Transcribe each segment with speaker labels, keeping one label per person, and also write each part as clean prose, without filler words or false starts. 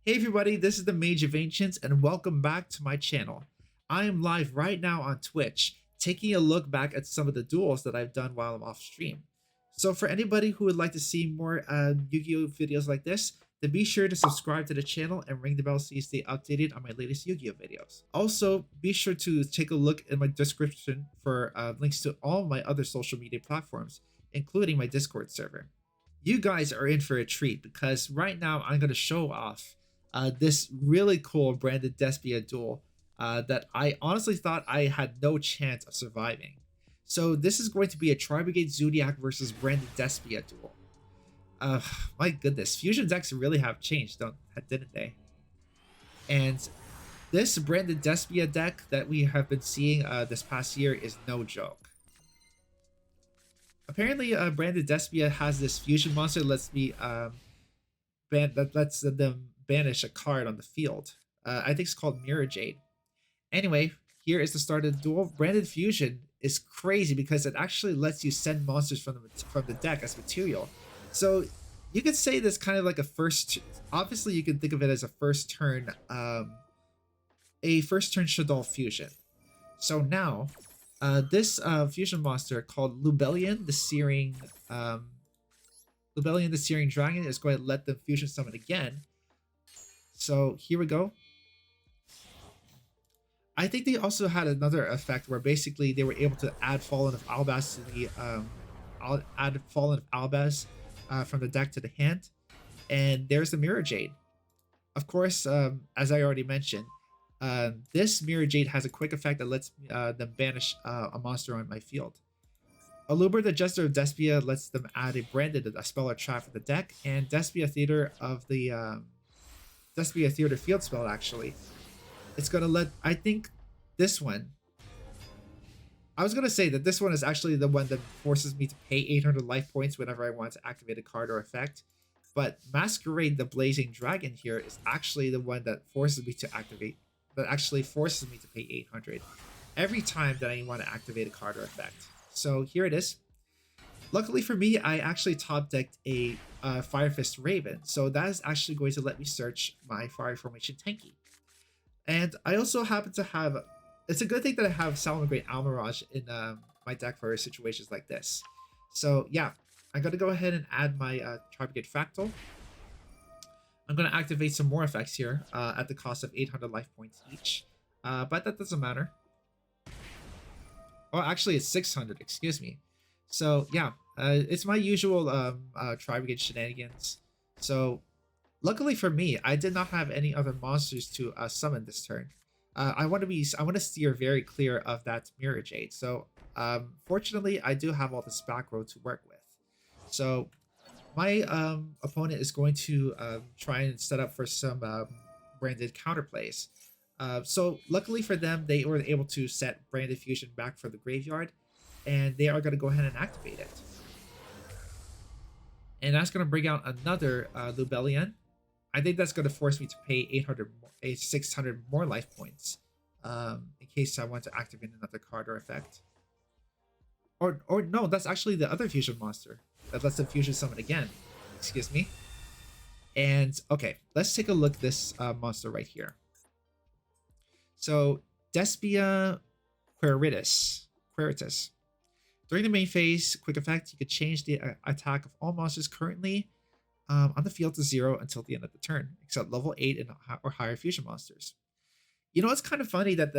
Speaker 1: Hey everybody, this is the Mage of Ancients, and welcome back to my channel. I am live right now on Twitch, taking a look back at some of the duels that I've done while I'm off stream. So for anybody who would like to see more Yu-Gi-Oh videos like this, then be sure to subscribe to the channel and ring the bell so you stay updated on my latest Yu-Gi-Oh videos. Also, be sure to take a look in my description for links to all my other social media platforms, including my Discord server. You guys are in for a treat because right now I'm going to show off this really cool branded Despia duel that I honestly thought I had no chance of surviving. So this is going to be a Tri-Brigade Zodiac versus branded Despia duel. Uh, my goodness, fusion decks really have changed, didn't they? And this branded Despia deck that we have been seeing this past year is no joke. Apparently, branded Despia has this fusion monster that lets them banish a card on the field. I think it's called Mirror Jade. Anyway, here is the start of the duel. Branded Fusion is crazy because it actually lets you send monsters from the deck as material. So you could say this kind of like a first. Obviously, you can think of it as a first turn Shaddoll Fusion. So now, this fusion monster called Lubellion the Searing Dragon is going to let them fusion summon again. So here we go. I think they also had another effect where basically they were able to add Fallen of Albaz to the from the deck to the hand, and there's the Mirror Jade. Of course, as I already mentioned, this Mirror Jade has a quick effect that lets them banish a monster on my field. Aluber, the Jester of Despia, lets them add a spell or trap for the deck, and Despia Theater of the Despia Theater field spell actually. It's gonna let I think this one. I was gonna say that this one is actually the one that forces me to pay 800 life points whenever I want to activate a card or effect. But Masquerade the Blazing Dragon here is actually the one that forces me to pay 800 every time that I want to activate a card or effect. So here it is. Luckily for me, I actually top decked a Fire Fist Raven, so that is actually going to let me search my Fire Formation Tenki. And I also happen to have, it's a good thing that I have Salamangreat Almirage in my deck for situations like this. So yeah, I'm going to go ahead and add my Tri-Brigade Fractal. I'm going to activate some more effects here at the cost of 800 life points each. But that doesn't matter. Oh, actually it's 600, excuse me. So yeah, it's my usual Tri-Brigade shenanigans. So luckily for me, I did not have any other monsters to summon this turn. I want to steer very clear of that Mirror Jade. So fortunately, I do have all this back row to work with. So my opponent is going to try and set up for some branded counterplays. So luckily for them, they were able to set Branded Fusion back for the graveyard, and they are going to go ahead and activate it. And that's going to bring out another Lubellion. I think that's going to force me to pay 600 more life points in case I want to activate another card or effect. Or no, that's actually the other fusion monster that lets them fusion summon again. Excuse me. And okay, let's take a look at this monster right here. So Despia Quiritus. During the main phase, quick effect, you could change the attack of all monsters currently on the field to 0 until the end of the turn, except level 8 or higher fusion monsters. You know, it's kind of funny that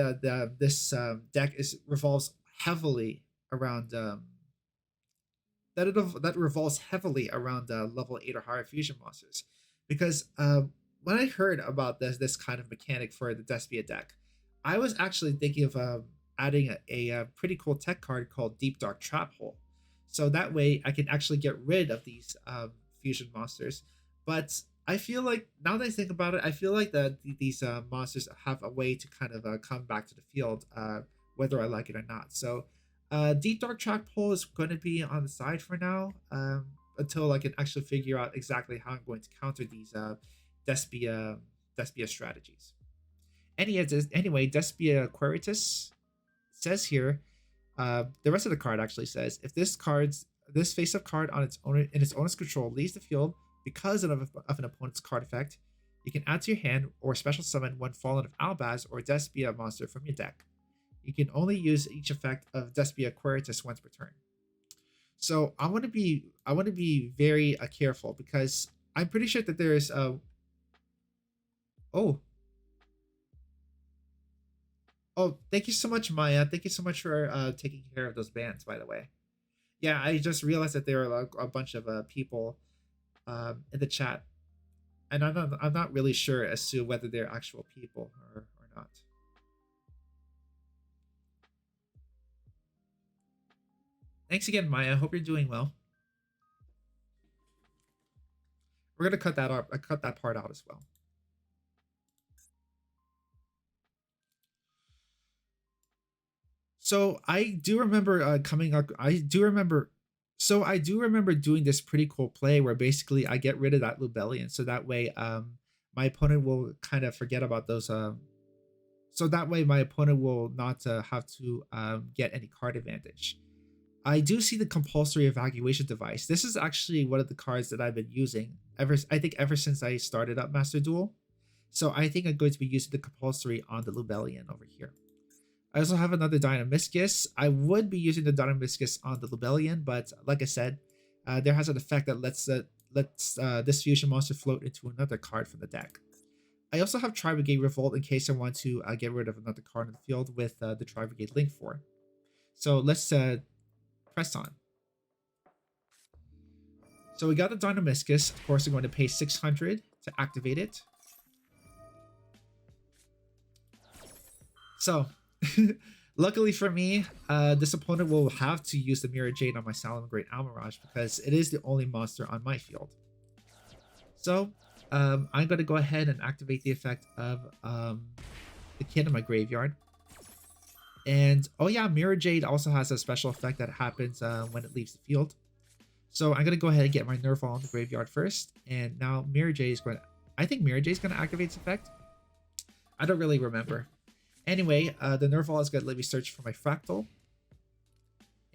Speaker 1: this deck revolves heavily around level 8 or higher fusion monsters, because when I heard about this kind of mechanic for the Despia deck, I was actually thinking of adding a pretty cool tech card called Deep Dark Trap Hole. So that way I can actually get rid of these fusion monsters. But I feel like, now that I think about it, I feel like that these monsters have a way to kind of come back to the field, whether I like it or not. So Deep Dark Trap Hole is going to be on the side for now, until I can actually figure out exactly how I'm going to counter these Despia strategies. Anyway, Despia Quiritus says here, the rest of the card actually says, if this face-up card on its owner's control leaves the field because of an opponent's card effect, You can add to your hand or special summon one Fallen of Albaz or Despia monster from your deck. You can only use each effect of Despia Quietus once per turn. So I want to be very careful because I'm pretty sure that there is a oh oh thank you so much, Maya. Thank you so much for taking care of those bans, by the way. Yeah, I just realized that there are a bunch of people in the chat, and I'm not really sure as to whether they're actual people or not. Thanks again, Maya. I hope you're doing well. We're gonna cut that out. I cut that part out as well. So I do remember coming up. I do remember doing this pretty cool play where basically I get rid of that Lubellion, so that way my opponent will kind of forget about those. So that way my opponent will not have to get any card advantage. I do see the compulsory evacuation device. This is actually one of the cards that I've been using ever since I started up Master Duel. So I think I'm going to be using the compulsory on the Lubellion over here. I also have another Dynamiscus. I would be using the Dynamiscus on the Lubellion, but like I said, there has an effect that lets this fusion monster float into another card from the deck. I also have Tri-Brigade Revolt in case I want to get rid of another card in the field with the Tri-Brigade Link 4. So let's press on. So we got the Dynamiscus. Of course, I'm going to pay 600 to activate it. So, luckily for me, this opponent will have to use the Mirror Jade on my Salamangreat Almirage because it is the only monster on my field. So, I'm going to go ahead and activate the effect of the Kid in my graveyard. And, oh yeah, Mirror Jade also has a special effect that happens when it leaves the field. So I'm going to go ahead and get my Nerval in the graveyard first. And now Mirror Jade is going to... I think Mirror Jade is going to activate its effect. I don't really remember. Anyway, the Nerval is going to let me search for my Fractal.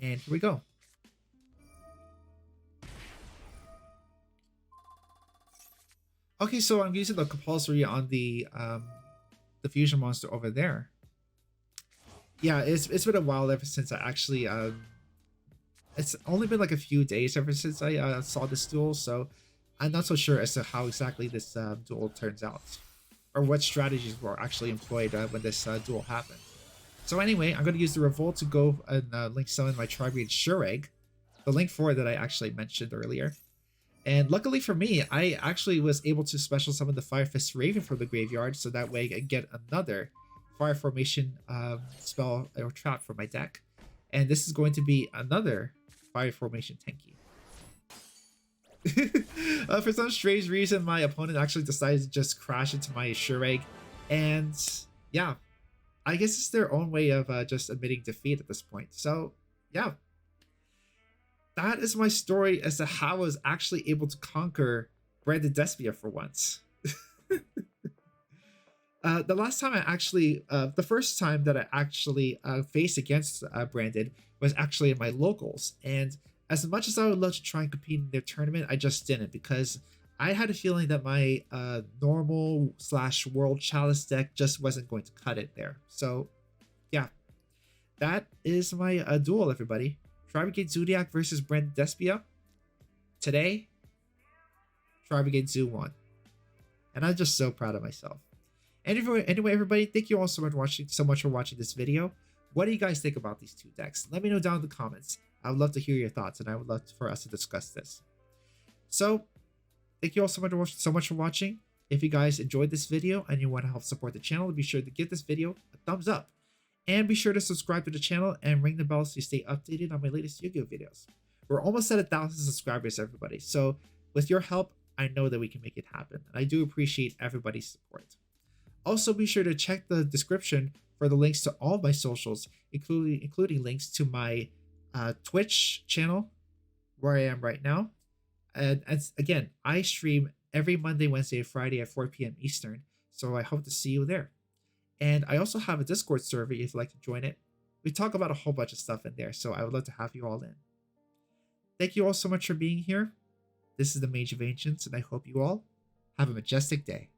Speaker 1: And here we go. Okay, so I'm using the compulsory on the fusion monster over there. Yeah, it's been a while ever since I actually it's only been like a few days ever since I saw this duel, so I'm not so sure as to how exactly this duel turns out, or what strategies were actually employed when this duel happened. So anyway, I'm going to use the Revolt to go and link summon my Tri-Brigade Shureg, the Link 4 that I actually mentioned earlier. And luckily for me, I actually was able to special summon the Fire Fist Raven from the graveyard, so that way I get another Fire Formation spell or trap for my deck. And this is going to be another Fire Formation Tenki. For some strange reason, my opponent actually decided to just crash into my Shureg. And yeah, I guess it's their own way of just admitting defeat at this point. So yeah, that is my story as to how I was actually able to conquer Branded Despia for once. The last time I actually, the first time that I actually faced against Branded was actually in my locals. And as much as I would love to try and compete in their tournament, I just didn't because I had a feeling that my normal / World Chalice deck just wasn't going to cut it there. So yeah, that is my duel, everybody. Tri-Brigade Zoodiac versus Branded Despia. Today, Tri-Brigade Zoo won. And I'm just so proud of myself. Anyway, everybody, thank you all so much for watching this video. What do you guys think about these two decks? Let me know down in the comments. I would love to hear your thoughts, and I would love for us to discuss this. So, thank you all so much for watching. If you guys enjoyed this video and you want to help support the channel, be sure to give this video a thumbs up. And be sure to subscribe to the channel and ring the bell so you stay updated on my latest Yu-Gi-Oh videos. We're almost at 1,000 subscribers, everybody. So, with your help, I know that we can make it happen. And I do appreciate everybody's support. Also, be sure to check the description for the links to all of my socials, including links to my Twitch channel, where I am right now. And again, I stream every Monday, Wednesday, and Friday at 4 p.m. Eastern, so I hope to see you there. And I also have a Discord server if you'd like to join it. We talk about a whole bunch of stuff in there, so I would love to have you all in. Thank you all so much for being here. This is the Mage of Ancients, and I hope you all have a majestic day.